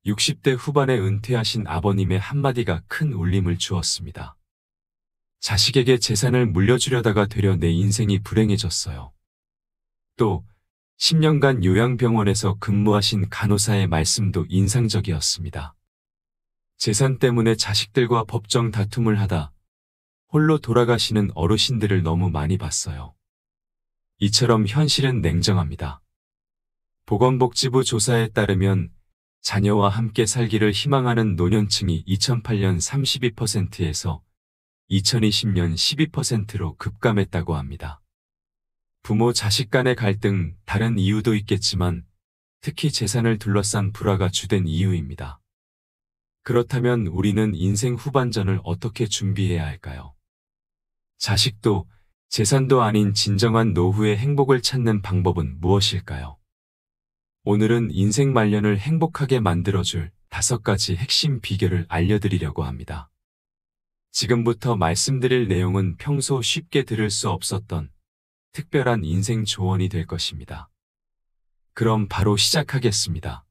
60대 후반에 은퇴하신 아버님의 한마디가 큰 울림을 주었습니다. 자식에게 재산을 물려주려다가 되려 내 인생이 불행해졌어요. 또 10년간 요양병원에서 근무하신 간호사의 말씀도 인상적이었습니다. 재산 때문에 자식들과 법정 다툼을 하다 홀로 돌아가시는 어르신들을 너무 많이 봤어요. 이처럼 현실은 냉정합니다. 보건복지부 조사에 따르면 자녀와 함께 살기를 희망하는 노년층이 2008년 32%에서 2020년 12%로 급감했다고 합니다. 부모 자식 간의 갈등, 다른 이유도 있겠지만 특히 재산을 둘러싼 불화가 주된 이유입니다. 그렇다면 우리는 인생 후반전을 어떻게 준비해야 할까요? 자식도 재산도 아닌 진정한 노후의 행복을 찾는 방법은 무엇일까요? 오늘은 인생 말년을 행복하게 만들어줄 5가지 핵심 비결을 알려드리려고 합니다. 지금부터 말씀드릴 내용은 평소 쉽게 들을 수 없었던 특별한 인생 조언이 될 것입니다. 그럼 바로 시작하겠습니다.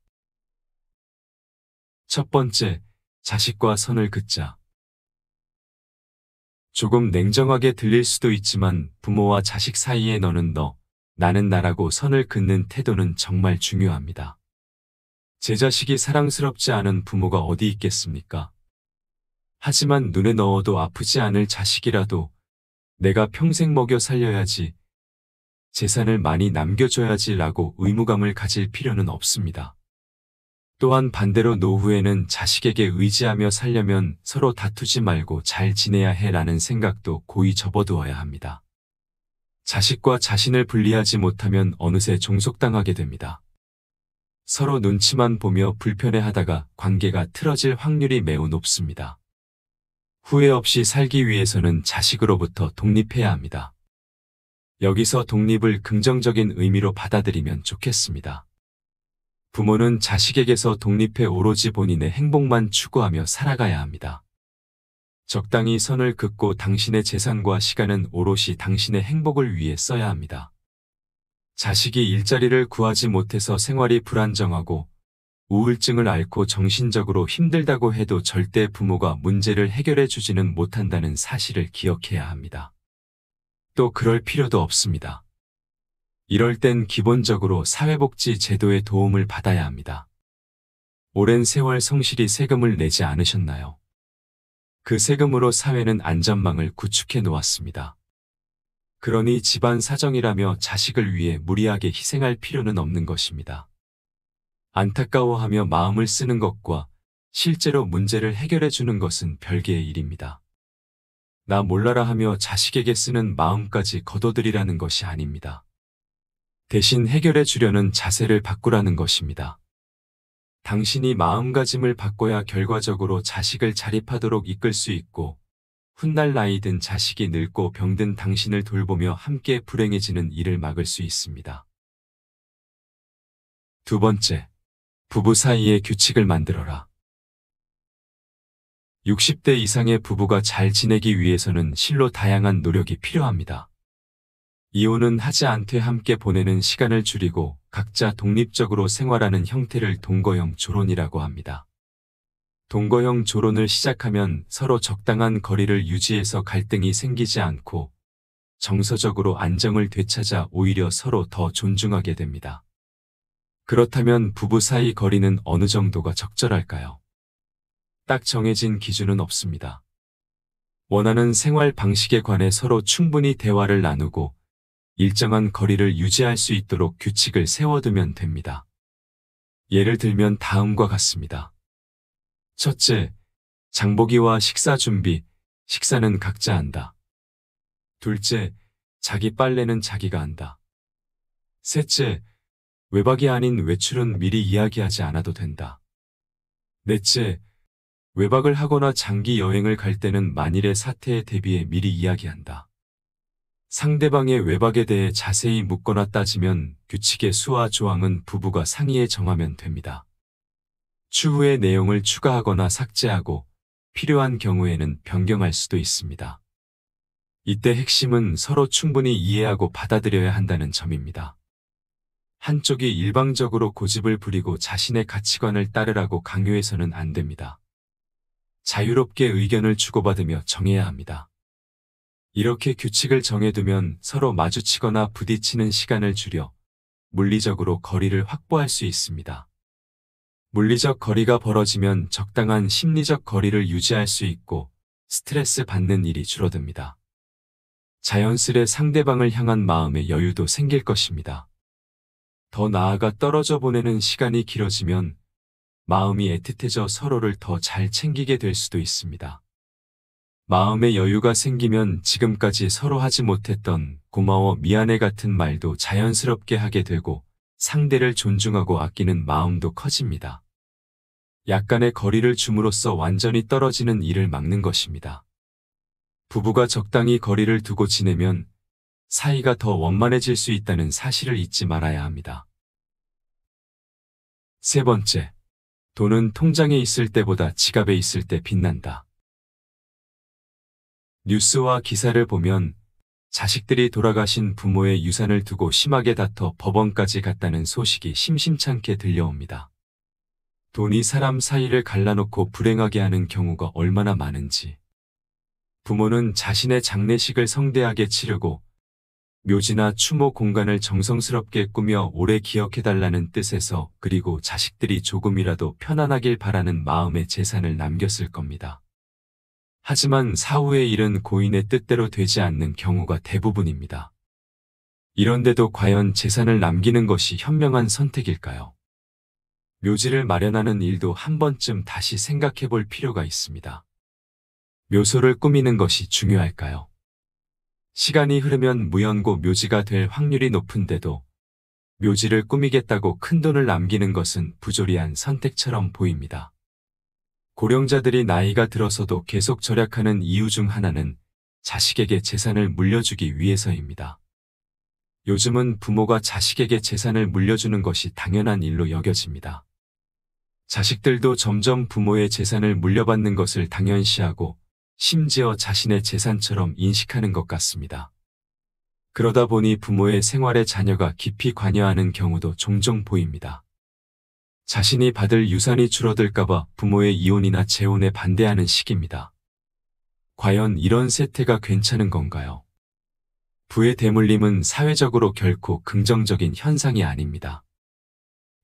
첫 번째, 자식과 선을 긋자. 조금 냉정하게 들릴 수도 있지만 부모와 자식 사이에 너는 너, 나는 나라고 선을 긋는 태도는 정말 중요합니다. 제 자식이 사랑스럽지 않은 부모가 어디 있겠습니까? 하지만 눈에 넣어도 아프지 않을 자식이라도 내가 평생 먹여 살려야지, 재산을 많이 남겨줘야지 라고 의무감을 가질 필요는 없습니다. 또한 반대로 노후에는 자식에게 의지하며 살려면 서로 다투지 말고 잘 지내야 해 라는 생각도 고이 접어두어야 합니다. 자식과 자신을 분리하지 못하면 어느새 종속당하게 됩니다. 서로 눈치만 보며 불편해하다가 관계가 틀어질 확률이 매우 높습니다. 후회 없이 살기 위해서는 자식으로부터 독립해야 합니다. 여기서 독립을 긍정적인 의미로 받아들이면 좋겠습니다. 부모는 자식에게서 독립해 오로지 본인의 행복만 추구하며 살아가야 합니다. 적당히 선을 긋고 당신의 재산과 시간은 오롯이 당신의 행복을 위해 써야 합니다. 자식이 일자리를 구하지 못해서 생활이 불안정하고 우울증을 앓고 정신적으로 힘들다고 해도 절대 부모가 문제를 해결해 주지는 못한다는 사실을 기억해야 합니다. 또 그럴 필요도 없습니다. 이럴 땐 기본적으로 사회복지 제도의 도움을 받아야 합니다. 오랜 세월 성실히 세금을 내지 않으셨나요? 그 세금으로 사회는 안전망을 구축해 놓았습니다. 그러니 집안 사정이라며 자식을 위해 무리하게 희생할 필요는 없는 것입니다. 안타까워하며 마음을 쓰는 것과 실제로 문제를 해결해 주는 것은 별개의 일입니다. 나 몰라라 하며 자식에게 쓰는 마음까지 거둬들이라는 것이 아닙니다. 대신 해결해 주려는 자세를 바꾸라는 것입니다. 당신이 마음가짐을 바꿔야 결과적으로 자식을 자립하도록 이끌 수 있고 훗날 나이 든 자식이 늙고 병든 당신을 돌보며 함께 불행해지는 일을 막을 수 있습니다. 두 번째, 부부 사이에 규칙을 만들어라. 60대 이상의 부부가 잘 지내기 위해서는 실로 다양한 노력이 필요합니다. 이혼은 하지 않되 함께 보내는 시간을 줄이고 각자 독립적으로 생활하는 형태를 동거형 조론이라고 합니다. 동거형 조론을 시작하면 서로 적당한 거리를 유지해서 갈등이 생기지 않고 정서적으로 안정을 되찾아 오히려 서로 더 존중하게 됩니다. 그렇다면 부부 사이 거리는 어느 정도가 적절할까요? 딱 정해진 기준은 없습니다. 원하는 생활 방식에 관해 서로 충분히 대화를 나누고 일정한 거리를 유지할 수 있도록 규칙을 세워두면 됩니다. 예를 들면 다음과 같습니다. 첫째, 장보기와 식사 준비, 식사는 각자 한다. 둘째, 자기 빨래는 자기가 한다. 셋째, 외박이 아닌 외출은 미리 이야기하지 않아도 된다. 넷째, 외박을 하거나 장기 여행을 갈 때는 만일의 사태에 대비해 미리 이야기한다. 상대방의 외박에 대해 자세히 묻거나 따지면 규칙의 수와 조항은 부부가 상의해 정하면 됩니다. 추후에 내용을 추가하거나 삭제하고 필요한 경우에는 변경할 수도 있습니다. 이때 핵심은 서로 충분히 이해하고 받아들여야 한다는 점입니다. 한쪽이 일방적으로 고집을 부리고 자신의 가치관을 따르라고 강요해서는 안 됩니다. 자유롭게 의견을 주고받으며 정해야 합니다. 이렇게 규칙을 정해두면 서로 마주치거나 부딪히는 시간을 줄여 물리적으로 거리를 확보할 수 있습니다. 물리적 거리가 벌어지면 적당한 심리적 거리를 유지할 수 있고 스트레스 받는 일이 줄어듭니다. 자연스레 상대방을 향한 마음의 여유도 생길 것입니다. 더 나아가 떨어져 보내는 시간이 길어지면 마음이 애틋해져 서로를 더 잘 챙기게 될 수도 있습니다. 마음의 여유가 생기면 지금까지 서로 하지 못했던 고마워, 미안해 같은 말도 자연스럽게 하게 되고 상대를 존중하고 아끼는 마음도 커집니다. 약간의 거리를 줌으로써 완전히 떨어지는 일을 막는 것입니다. 부부가 적당히 거리를 두고 지내면 사이가 더 원만해질 수 있다는 사실을 잊지 말아야 합니다. 세 번째, 돈은 통장에 있을 때보다 지갑에 있을 때 빛난다. 뉴스와 기사를 보면 자식들이 돌아가신 부모의 유산을 두고 심하게 다퉈 법원까지 갔다는 소식이 심심찮게 들려옵니다. 돈이 사람 사이를 갈라놓고 불행하게 하는 경우가 얼마나 많은지. 부모는 자신의 장례식을 성대하게 치르고 묘지나 추모 공간을 정성스럽게 꾸며 오래 기억해달라는 뜻에서, 그리고 자식들이 조금이라도 편안하길 바라는 마음의 재산을 남겼을 겁니다. 하지만 사후의 일은 고인의 뜻대로 되지 않는 경우가 대부분입니다. 이런데도 과연 재산을 남기는 것이 현명한 선택일까요? 묘지를 마련하는 일도 한 번쯤 다시 생각해 볼 필요가 있습니다. 묘소를 꾸미는 것이 중요할까요? 시간이 흐르면 무연고 묘지가 될 확률이 높은데도 묘지를 꾸미겠다고 큰돈을 남기는 것은 부조리한 선택처럼 보입니다. 고령자들이 나이가 들어서도 계속 절약하는 이유 중 하나는 자식에게 재산을 물려주기 위해서입니다. 요즘은 부모가 자식에게 재산을 물려주는 것이 당연한 일로 여겨집니다. 자식들도 점점 부모의 재산을 물려받는 것을 당연시하고 심지어 자신의 재산처럼 인식하는 것 같습니다. 그러다 보니 부모의 생활에 자녀가 깊이 관여하는 경우도 종종 보입니다. 자신이 받을 유산이 줄어들까봐 부모의 이혼이나 재혼에 반대하는 시기입니다. 과연 이런 세태가 괜찮은 건가요? 부의 대물림은 사회적으로 결코 긍정적인 현상이 아닙니다.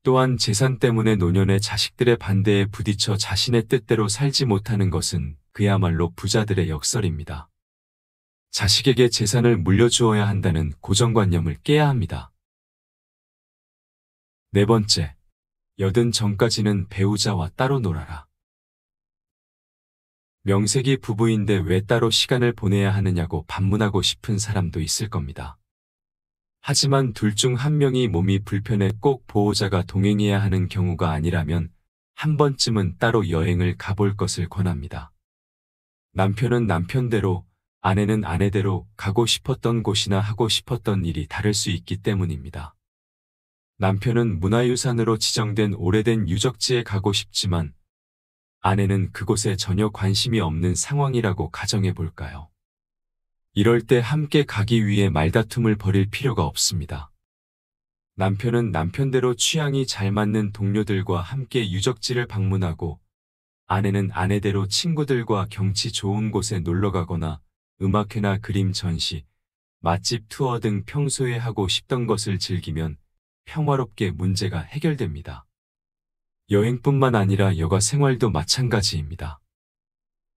또한 재산 때문에 노년의 자식들의 반대에 부딪혀 자신의 뜻대로 살지 못하는 것은 그야말로 부자들의 역설입니다. 자식에게 재산을 물려주어야 한다는 고정관념을 깨야 합니다. 네 번째, 여든 전까지는 배우자와 따로 놀아라. 명색이 부부인데 왜 따로 시간을 보내야 하느냐고 반문하고 싶은 사람도 있을 겁니다. 하지만 둘 중 한 명이 몸이 불편해 꼭 보호자가 동행해야 하는 경우가 아니라면 한 번쯤은 따로 여행을 가볼 것을 권합니다. 남편은 남편대로, 아내는 아내대로 가고 싶었던 곳이나 하고 싶었던 일이 다를 수 있기 때문입니다. 남편은 문화유산으로 지정된 오래된 유적지에 가고 싶지만 아내는 그곳에 전혀 관심이 없는 상황이라고 가정해 볼까요? 이럴 때 함께 가기 위해 말다툼을 벌일 필요가 없습니다. 남편은 남편대로 취향이 잘 맞는 동료들과 함께 유적지를 방문하고 아내는 아내대로 친구들과 경치 좋은 곳에 놀러가거나 음악회나 그림 전시, 맛집 투어 등 평소에 하고 싶던 것을 즐기면 평화롭게 문제가 해결됩니다. 여행뿐만 아니라 여가 생활도 마찬가지입니다.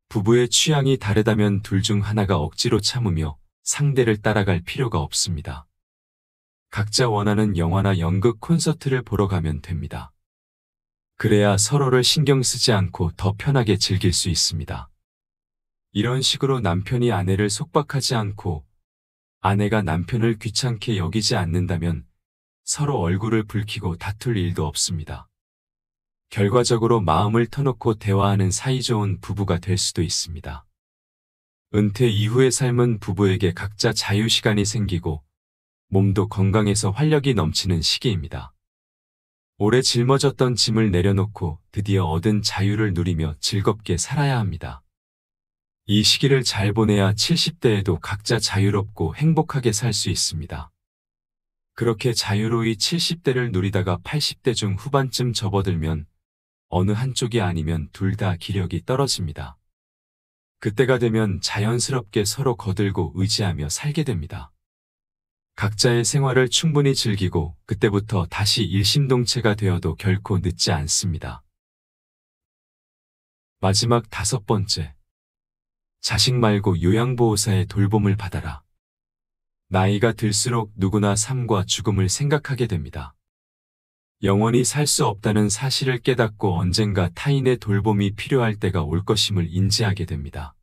부부의 취향이 다르다면 둘 중 하나가 억지로 참으며 상대를 따라갈 필요가 없습니다. 각자 원하는 영화나 연극 콘서트를 보러 가면 됩니다. 그래야 서로를 신경 쓰지 않고 더 편하게 즐길 수 있습니다. 이런 식으로 남편이 아내를 속박하지 않고 아내가 남편을 귀찮게 여기지 않는다면 서로 얼굴을 붉히고 다툴 일도 없습니다. 결과적으로 마음을 터놓고 대화하는 사이좋은 부부가 될 수도 있습니다. 은퇴 이후의 삶은 부부에게 각자 자유시간이 생기고 몸도 건강해서 활력이 넘치는 시기입니다. 오래 짊어졌던 짐을 내려놓고 드디어 얻은 자유를 누리며 즐겁게 살아야 합니다. 이 시기를 잘 보내야 70대에도 각자 자유롭고 행복하게 살 수 있습니다. 그렇게 자유로이 70대를 누리다가 80대 중 후반쯤 접어들면 어느 한쪽이 아니면 둘 다 기력이 떨어집니다. 그때가 되면 자연스럽게 서로 거들고 의지하며 살게 됩니다. 각자의 생활을 충분히 즐기고 그때부터 다시 일심동체가 되어도 결코 늦지 않습니다. 마지막 5번째. 자식 말고 요양보호사의 돌봄을 받아라. 나이가 들수록 누구나 삶과 죽음을 생각하게 됩니다. 영원히 살 수 없다는 사실을 깨닫고 언젠가 타인의 돌봄이 필요할 때가 올 것임을 인지하게 됩니다.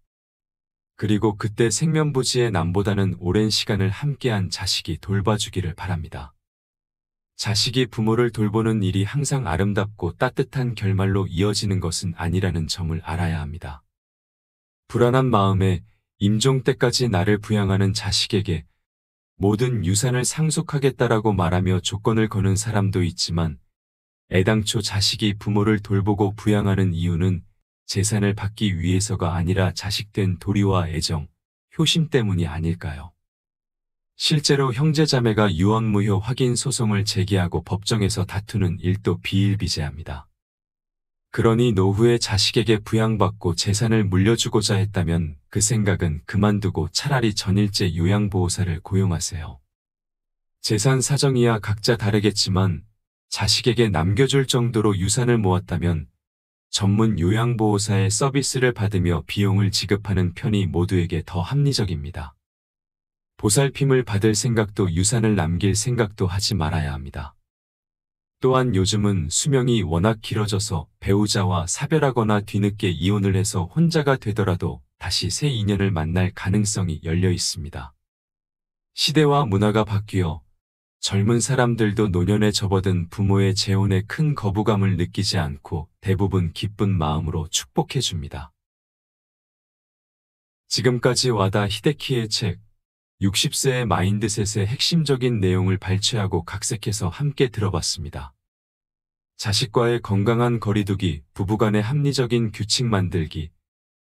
그리고 그때 생면부지의 남보다는 오랜 시간을 함께한 자식이 돌봐주기를 바랍니다. 자식이 부모를 돌보는 일이 항상 아름답고 따뜻한 결말로 이어지는 것은 아니라는 점을 알아야 합니다. 불안한 마음에 임종 때까지 나를 부양하는 자식에게 모든 유산을 상속하겠다라고 말하며 조건을 거는 사람도 있지만 애당초 자식이 부모를 돌보고 부양하는 이유는 재산을 받기 위해서가 아니라 자식된 도리와 애정, 효심 때문이 아닐까요? 실제로 형제자매가 유언무효 확인 소송을 제기하고 법정에서 다투는 일도 비일비재합니다. 그러니 노후에 자식에게 부양받고 재산을 물려주고자 했다면 그 생각은 그만두고 차라리 전일제 요양보호사를 고용하세요. 재산 사정이야 각자 다르겠지만 자식에게 남겨줄 정도로 유산을 모았다면 전문 요양보호사의 서비스를 받으며 비용을 지급하는 편이 모두에게 더 합리적입니다. 보살핌을 받을 생각도 유산을 남길 생각도 하지 말아야 합니다. 또한 요즘은 수명이 워낙 길어져서 배우자와 사별하거나 뒤늦게 이혼을 해서 혼자가 되더라도 다시 새 인연을 만날 가능성이 열려 있습니다. 시대와 문화가 바뀌어 젊은 사람들도 노년에 접어든 부모의 재혼에 큰 거부감을 느끼지 않고 대부분 기쁜 마음으로 축복해 줍니다. 지금까지 와다 히데키의 책 60세의 마인드셋의 핵심적인 내용을 발췌하고 각색해서 함께 들어봤습니다. 자식과의 건강한 거리두기, 부부간의 합리적인 규칙 만들기,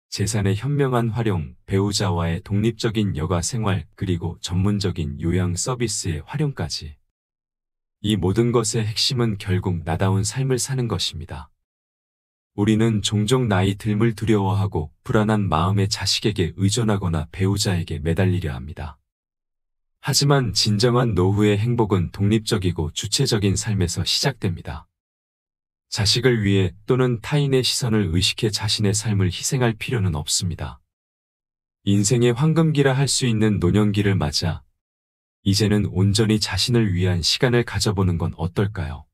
재산의 현명한 활용, 배우자와의 독립적인 여가 생활, 그리고 전문적인 요양 서비스의 활용까지. 이 모든 것의 핵심은 결국 나다운 삶을 사는 것입니다. 우리는 종종 나이 듦을 두려워하고 불안한 마음에 자식에게 의존하거나 배우자에게 매달리려 합니다. 하지만 진정한 노후의 행복은 독립적이고 주체적인 삶에서 시작됩니다. 자식을 위해 또는 타인의 시선을 의식해 자신의 삶을 희생할 필요는 없습니다. 인생의 황금기라 할 수 있는 노년기를 맞아 이제는 온전히 자신을 위한 시간을 가져보는 건 어떨까요?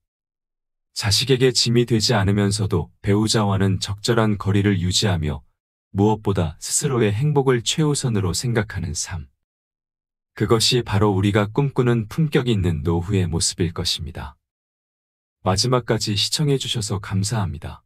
자식에게 짐이 되지 않으면서도 배우자와는 적절한 거리를 유지하며 무엇보다 스스로의 행복을 최우선으로 생각하는 삶. 그것이 바로 우리가 꿈꾸는 품격 있는 노후의 모습일 것입니다. 마지막까지 시청해 주셔서 감사합니다.